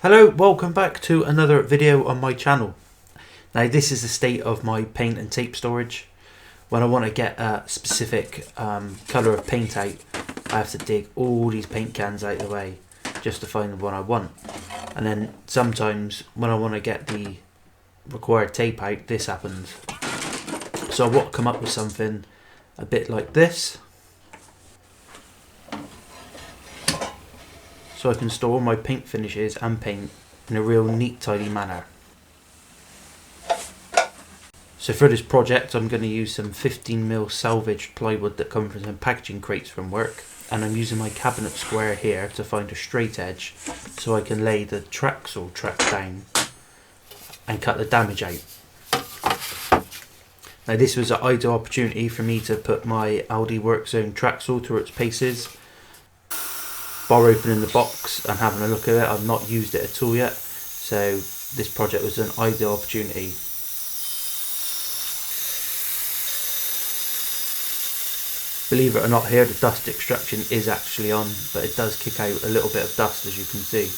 Hello, welcome back to another video on my channel. Now this is the state of my paint and tape storage. When I want to get a specific colour of paint out, I have to dig all these paint cans out of the way just to find the one I want. And then sometimes when I want to get the required tape out, this happens. So I want to come up with something a bit like this, so I can store all my paint finishes and paint in a real neat, tidy manner. So for this project I'm going to use some 15mm salvaged plywood that come from some packaging crates from work, and I'm using my cabinet square here to find a straight edge so I can lay the tracksaw track down and cut the damage out. Now this was an ideal opportunity for me to put my Aldi Work Zone tracksaw through its paces. Bar opening the box and having a look at it. I've not used it at all yet, so this project was an ideal opportunity. Believe it or not, here the dust extraction is actually on, but it does kick out a little bit of dust, as you can see.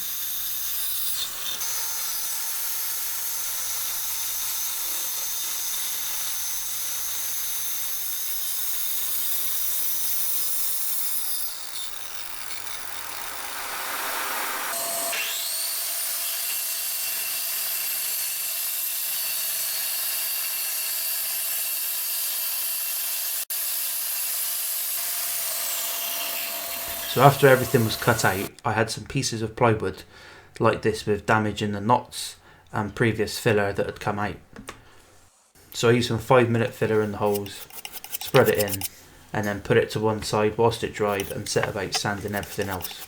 So after everything was cut out, I had some pieces of plywood like this with damage in the knots and previous filler that had come out. So I used some 5-minute filler in the holes, spread it in, and then put it to one side whilst it dried and set about sanding everything else.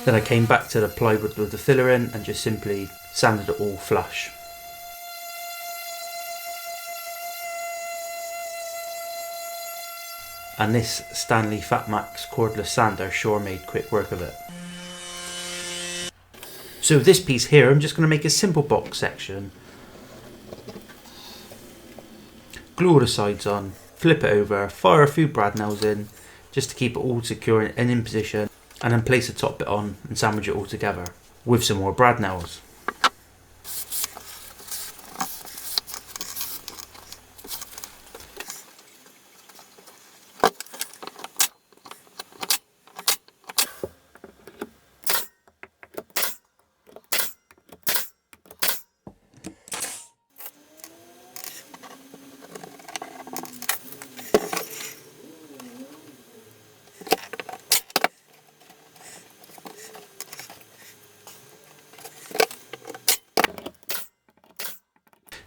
Then I came back to the plywood with the filler in and just simply sanded it all flush. And this Stanley Fatmax cordless sander sure made quick work of it. So this piece here, I'm just going to make a simple box section. Glue all the sides on, flip it over, fire a few brad nails in just to keep it all secure and in position, and then place the top bit on and sandwich it all together with some more brad nails.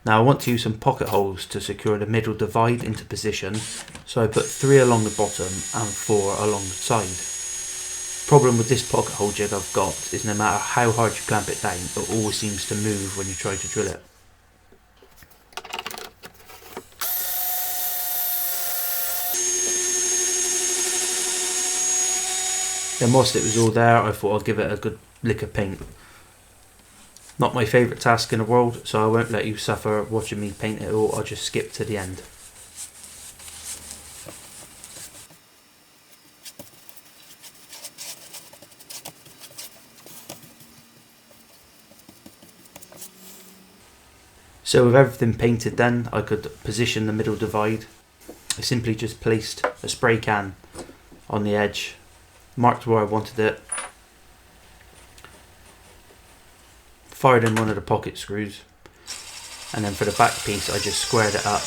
Now I want to use some pocket holes to secure the middle divide into position, so I put 3 along the bottom and 4 along the side. Problem with this pocket hole jig I've got is no matter how hard you clamp it down, it always seems to move when you try to drill it. Then whilst it was all there, I thought I'd give it a good lick of paint. Not my favourite task in the world, so I won't let you suffer watching me paint it all. I'll just skip to the end. So with everything painted then, I could position the middle divide. I simply just placed a spray can on the edge, marked where I wanted it, fired in one of the pocket screws, and then for the back piece I just squared it up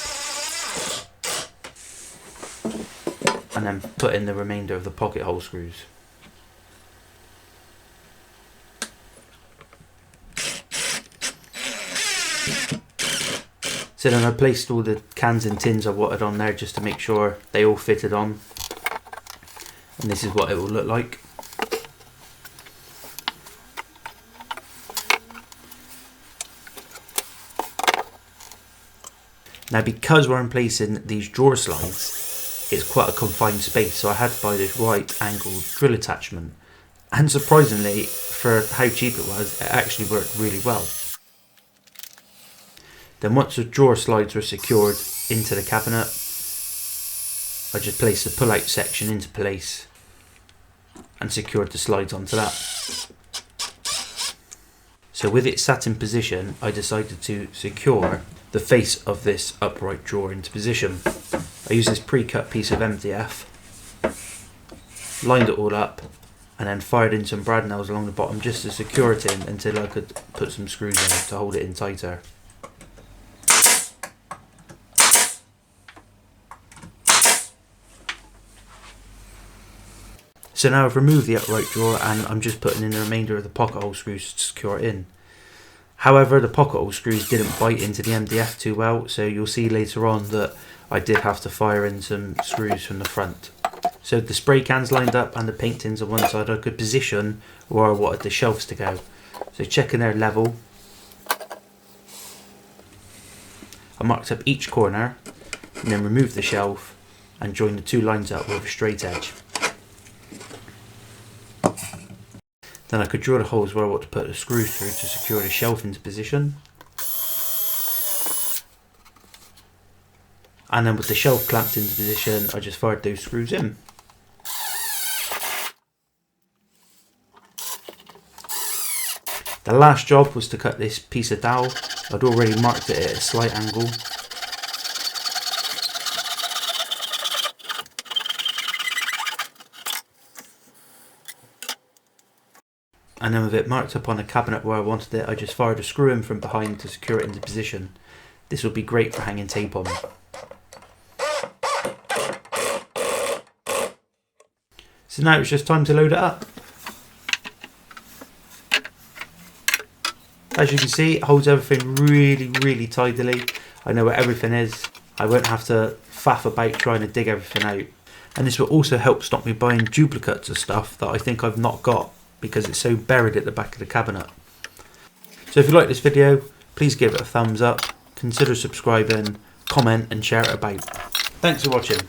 and then put in the remainder of the pocket hole screws. So then I placed all the cans and tins I wanted on there just to make sure they all fitted on, and this is what it will look like. Now because where I'm placing these drawer slides, it's quite a confined space, so I had to buy this right angled drill attachment, and surprisingly for how cheap it was, it actually worked really well. Then once the drawer slides were secured into the cabinet, I just placed the pull out section into place and secured the slides onto that. So with it sat in position, I decided to secure the face of this upright drawer into position. I used this pre-cut piece of MDF, lined it all up, and then fired in some brad nails along the bottom just to secure it in until I could put some screws in to hold it in tighter. So now I've removed the upright drawer and I'm just putting in the remainder of the pocket hole screws to secure it in. However, the pocket hole screws didn't bite into the MDF too well, so you'll see later on that I did have to fire in some screws from the front. So the spray cans lined up and the paint tins on one side, I could position where I wanted the shelves to go. So checking their level, I marked up each corner and then removed the shelf and joined the two lines up with a straight edge. Then I could drill the holes where I want to put the screws through to secure the shelf into position. And then with the shelf clamped into position, I just fired those screws in. The last job was to cut this piece of dowel. I'd already marked it at a slight angle. And then with it marked up on the cabinet where I wanted it, I just fired a screw in from behind to secure it into position. This will be great for hanging tape on. So now it's just time to load it up. As you can see, it holds everything really tidily. I know where everything is. I won't have to faff about trying to dig everything out. And this will also help stop me buying duplicates of stuff that I think I've not got, because it's so buried at the back of the cabinet. So if you like this video, please give it a thumbs up, consider subscribing, comment and share it about. Thanks for watching.